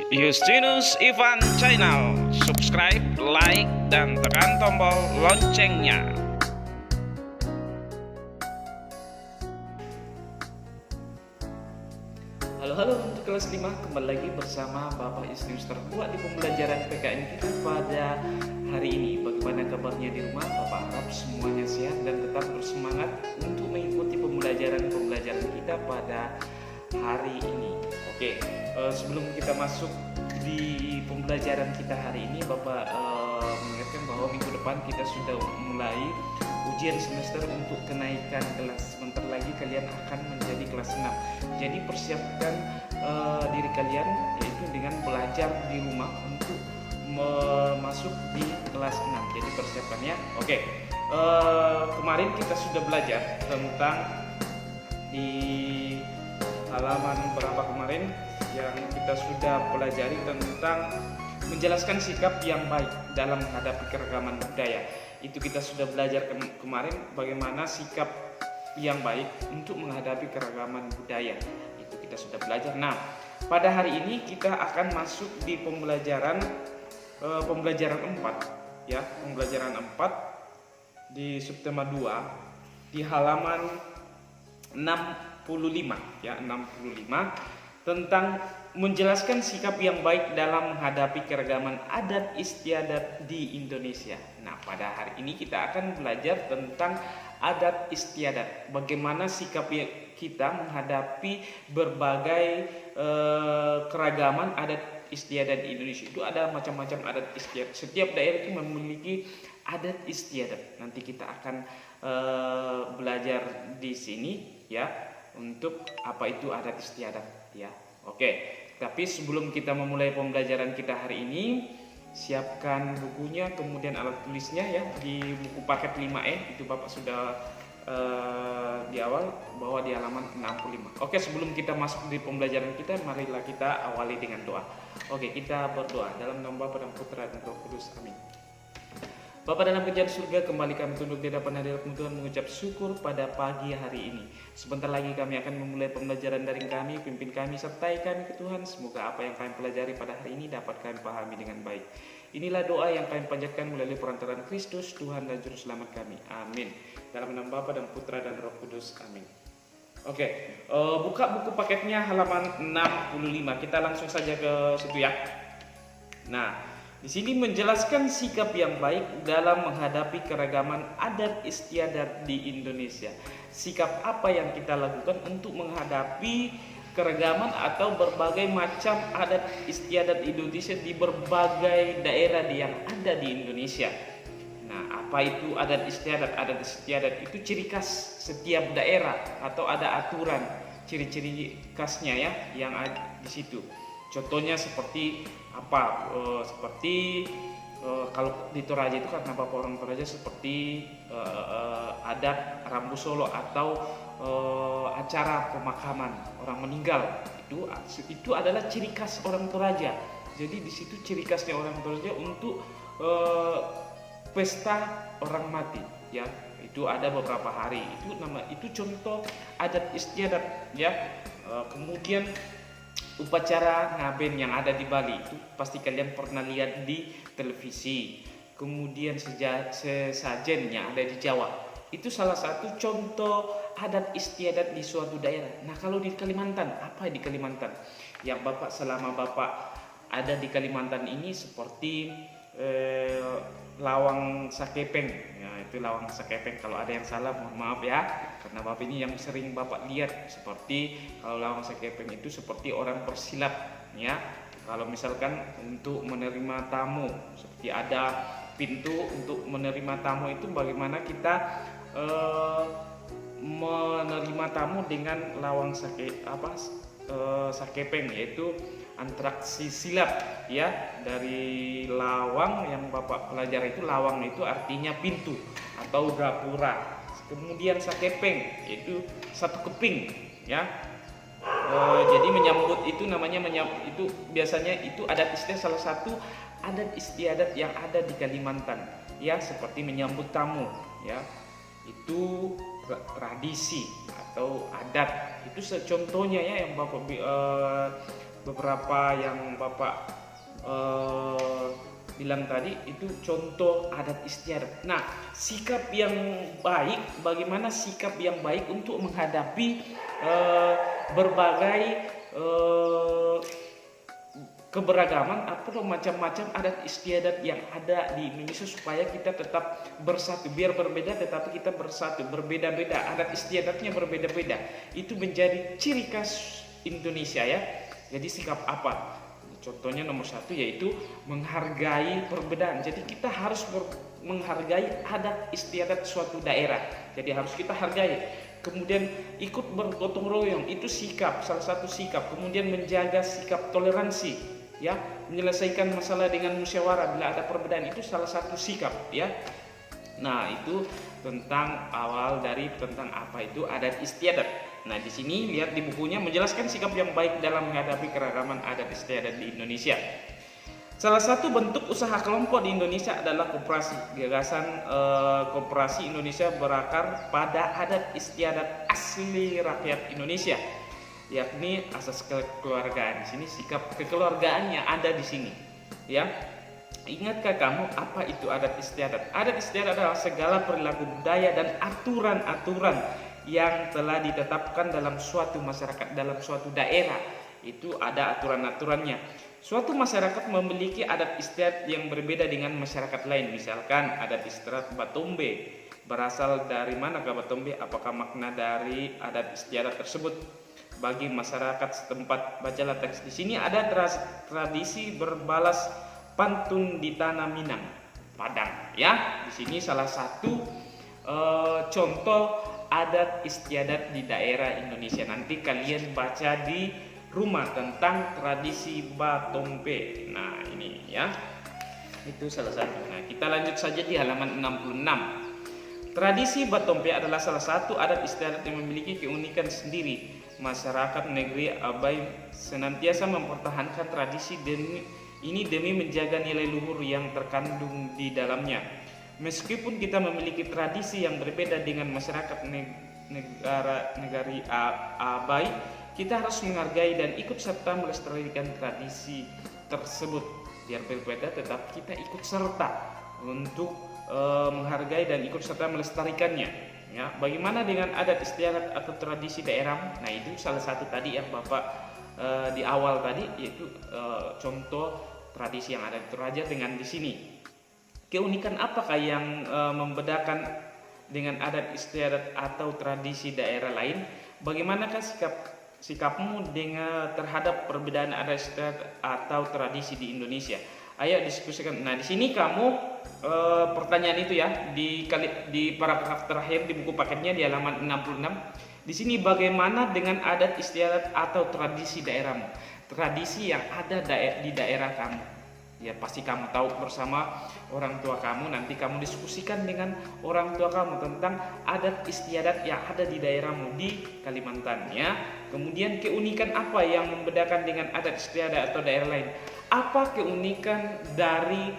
Justinus Ivan Channel. Subscribe, like, dan tekan tombol loncengnya. Halo untuk kelas 5, kembali lagi bersama Bapak Justinus terkuat di pembelajaran PKN kita pada hari ini. Bagaimana kabarnya di rumah? Bapak harap semuanya sehat dan tetap bersemangat untuk mengikuti pembelajaran kita pada hari ini. Oke, sebelum kita masuk di pembelajaran kita hari ini, Bapak mengingatkan bahwa minggu depan kita sudah mulai ujian semester untuk kenaikan kelas. Sebentar lagi kalian akan menjadi kelas 6. Jadi persiapkan diri kalian yaitu dengan belajar di rumah untuk masuk di kelas 6. Jadi persiapannya. Oke. Kemarin kita sudah belajar tentang di halaman berapa kemarin yang kita sudah pelajari tentang menjelaskan sikap yang baik dalam menghadapi keragaman budaya. Itu kita sudah belajar kemarin bagaimana sikap yang baik untuk menghadapi keragaman budaya. Itu kita sudah belajar. Nah, pada hari ini kita akan masuk di pembelajaran 4 ya, pembelajaran 4 di subtema 2 di halaman 65 ya, 65 tentang menjelaskan sikap yang baik dalam menghadapi keragaman adat istiadat di Indonesia. Nah, pada hari ini kita akan belajar tentang adat istiadat. Bagaimana sikap kita menghadapi berbagai keragaman adat istiadat di Indonesia. Itu ada macam-macam adat istiadat. Setiap daerah itu memiliki adat istiadat. Nanti kita akan belajar di sini ya untuk apa itu adat istiadat ya. Oke. Tapi sebelum kita memulai pembelajaran kita hari ini, siapkan bukunya, kemudian alat tulisnya ya di buku paket 5E. Itu Bapak sudah di awal bahwa di halaman 65. Oke, sebelum kita masuk di pembelajaran kita, marilah kita awali dengan doa. Oke, kita berdoa dalam nama Bapa dan Putra dan Roh Kudus. Amin. Bapa dalam kerajaan surga, kembali kami tunduk di hadapan hadirat-Mu Tuhan, mengucap syukur pada pagi hari ini. Sebentar lagi kami akan memulai pembelajaran dari kami, pimpin kami, sertai kami ke Tuhan. Semoga apa yang kami pelajari pada hari ini dapat kami pahami dengan baik. Inilah doa yang kami panjatkan melalui perantaraan Kristus, Tuhan dan Juru Selamat kami. Amin. Dalam nama Bapa dan Putra dan Roh Kudus. Amin. Oke, buka buku paketnya halaman 65. Kita langsung saja ke situ ya. Nah, di sini menjelaskan sikap yang baik dalam menghadapi keragaman adat istiadat di Indonesia. Sikap apa yang kita lakukan untuk menghadapi keragaman atau berbagai macam adat istiadat Indonesia di berbagai daerah yang ada di Indonesia. Nah, apa itu adat istiadat? Adat istiadat itu ciri khas setiap daerah atau ada aturan, ciri-ciri khasnya ya yang ada di situ. Contohnya seperti apa? Kalau di Toraja itu karena Bapak orang Toraja seperti adat Rambu Solo atau acara pemakaman orang meninggal. Itu adalah ciri khas orang Toraja. Jadi di situ ciri khasnya orang Toraja untuk pesta orang mati ya. Itu ada beberapa hari. Itu contoh adat istiadat ya. Kemudian upacara ngaben yang ada di Bali itu pasti kalian pernah lihat di televisi. Kemudian sesajen yang ada di Jawa itu salah satu contoh adat istiadat di suatu daerah. Nah, kalau di Kalimantan, apa di Kalimantan? Yang Bapak selama Bapak ada di Kalimantan ini seperti lawang sakepeng ya, itu lawang sakepeng. Kalau ada yang salah mohon maaf ya, karena Bapak ini yang sering Bapak lihat. Seperti kalau lawang sakepeng itu seperti orang persilap ya. Kalau misalkan untuk menerima tamu, seperti ada pintu untuk menerima tamu, itu bagaimana kita menerima tamu dengan lawang sakepeng, yaitu antraksi silap ya. Dari lawang yang Bapak pelajari itu, lawang itu artinya pintu atau gapura. Kemudian sakepeng yaitu satu keping ya. Jadi menyambut itu namanya itu biasanya itu adat istiadat, salah satu adat istiadat yang ada di Kalimantan ya, seperti menyambut tamu ya. Itu tradisi atau adat. Itu contohnya ya yang Bapak beberapa yang Bapak bilang tadi itu contoh adat istiadat. Nah, sikap yang baik, bagaimana sikap yang baik untuk menghadapi berbagai keberagaman atau macam-macam adat istiadat yang ada di Indonesia, supaya kita tetap bersatu. Biar berbeda tetapi kita bersatu, berbeda-beda, adat istiadatnya berbeda-beda. Itu menjadi ciri khas Indonesia ya. Jadi sikap apa? Contohnya nomor satu yaitu menghargai perbedaan. Jadi kita harus menghargai adat istiadat suatu daerah. Jadi harus kita hargai. Kemudian ikut bergotong royong, itu sikap, salah satu sikap. Kemudian menjaga sikap toleransi, ya, menyelesaikan masalah dengan musyawarah bila ada perbedaan, itu salah satu sikap, ya. Nah, itu tentang awal dari tentang apa itu adat istiadat. Nah, di sini lihat di bukunya menjelaskan sikap yang baik dalam menghadapi keragaman adat istiadat di Indonesia. Salah satu bentuk usaha kelompok di Indonesia adalah koperasi. Gagasan koperasi Indonesia berakar pada adat istiadat asli rakyat Indonesia, yakni asas kekeluargaan. Di sini sikap kekeluargaan yang ada di sini, ya. Ingatkah kamu apa itu adat istiadat? Adat istiadat adalah segala perilaku budaya dan aturan-aturan yang telah ditetapkan dalam suatu masyarakat, dalam suatu daerah. Itu ada aturan-aturannya. Suatu masyarakat memiliki adat istiadat yang berbeda dengan masyarakat lain. Misalkan adat istiadat Batombe. Berasal dari manakah Batombe? Apakah makna dari adat istiadat tersebut bagi masyarakat setempat? Bacalah teks di sini. Ada tradisi berbalas pantun di tanah Minang, Padang. Ya, di sini salah satu contoh adat istiadat di daerah Indonesia. Nanti kalian baca di rumah tentang tradisi Batombe. Nah, ini ya. Itu salah satu. Nah, kita lanjut saja di halaman 66. Tradisi Batombe adalah salah satu adat istiadat yang memiliki keunikan sendiri. Masyarakat negeri Abai senantiasa mempertahankan tradisi demi menjaga nilai luhur yang terkandung di dalamnya. Meskipun kita memiliki tradisi yang berbeda dengan masyarakat negari Abai, kita harus menghargai dan ikut serta melestarikan tradisi tersebut. Biar berbeda tetap kita ikut serta untuk menghargai dan ikut serta melestarikannya. Ya, bagaimana dengan adat istiadat atau tradisi daerah? Nah, itu salah satu tadi yang Bapak di awal tadi, yaitu contoh tradisi yang ada di Toraja dengan di sini. Keunikan apakah yang membedakan dengan adat istiadat atau tradisi daerah lain? Bagaimanakah sikapmu terhadap perbedaan adat istiadat atau tradisi di Indonesia? Ayo diskusikan. Nah, di sini kamu pertanyaan itu ya di paragraf terakhir di buku paketnya di halaman 66. Di sini bagaimana dengan adat istiadat atau tradisi daerahmu? Tradisi yang ada di daerah kamu. Ya, pasti kamu tahu bersama orang tua kamu, nanti kamu diskusikan dengan orang tua kamu tentang adat istiadat yang ada di daerahmu di Kalimantan, ya. Kemudian keunikan apa yang membedakan dengan adat istiadat atau daerah lain? Apa keunikan dari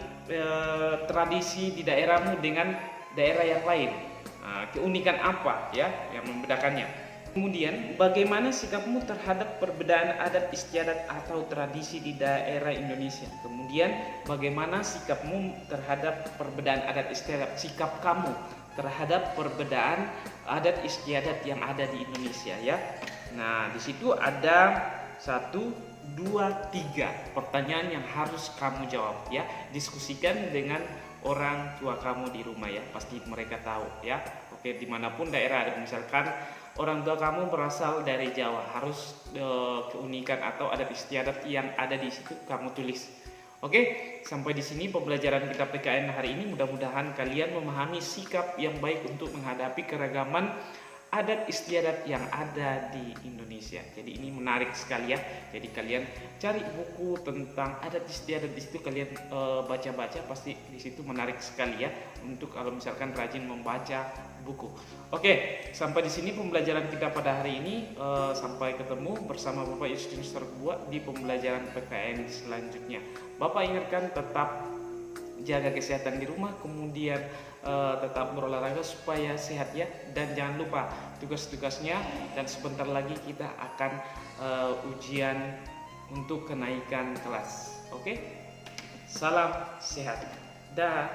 tradisi di daerahmu dengan daerah yang lain? Nah, keunikan apa ya yang membedakannya? Kemudian bagaimana sikapmu terhadap perbedaan adat istiadat atau tradisi di daerah Indonesia? Kemudian bagaimana sikapmu terhadap perbedaan adat istiadat? Sikap kamu terhadap perbedaan adat istiadat yang ada di Indonesia, ya. Nah, di situ ada 1, 2, 3 pertanyaan yang harus kamu jawab, ya. Diskusikan dengan orang tua kamu di rumah, ya. Pasti mereka tahu, ya. Oke, dimanapun daerah ada, misalkan orang tua kamu berasal dari Jawa, harus keunikan atau adat istiadat yang ada di situ kamu tulis. Oke, sampai di sini pembelajaran kita PKN hari ini. Mudah-mudahan kalian memahami sikap yang baik untuk menghadapi keragaman adat istiadat yang ada di Indonesia. Jadi ini menarik sekali, ya. Jadi kalian cari buku tentang adat istiadat, di situ kalian baca-baca, pasti di situ menarik sekali, ya, untuk kalau misalkan rajin membaca buku. Oke, sampai di sini pembelajaran kita pada hari ini. Sampai ketemu bersama Bapak Justinus Terbuat di pembelajaran PKN selanjutnya. Bapak ingatkan tetap jaga kesehatan di rumah, kemudian tetap berolahraga supaya sehat, ya, dan jangan lupa tugas-tugasnya, dan sebentar lagi kita akan ujian untuk kenaikan kelas. Oke? Salam sehat. Dah.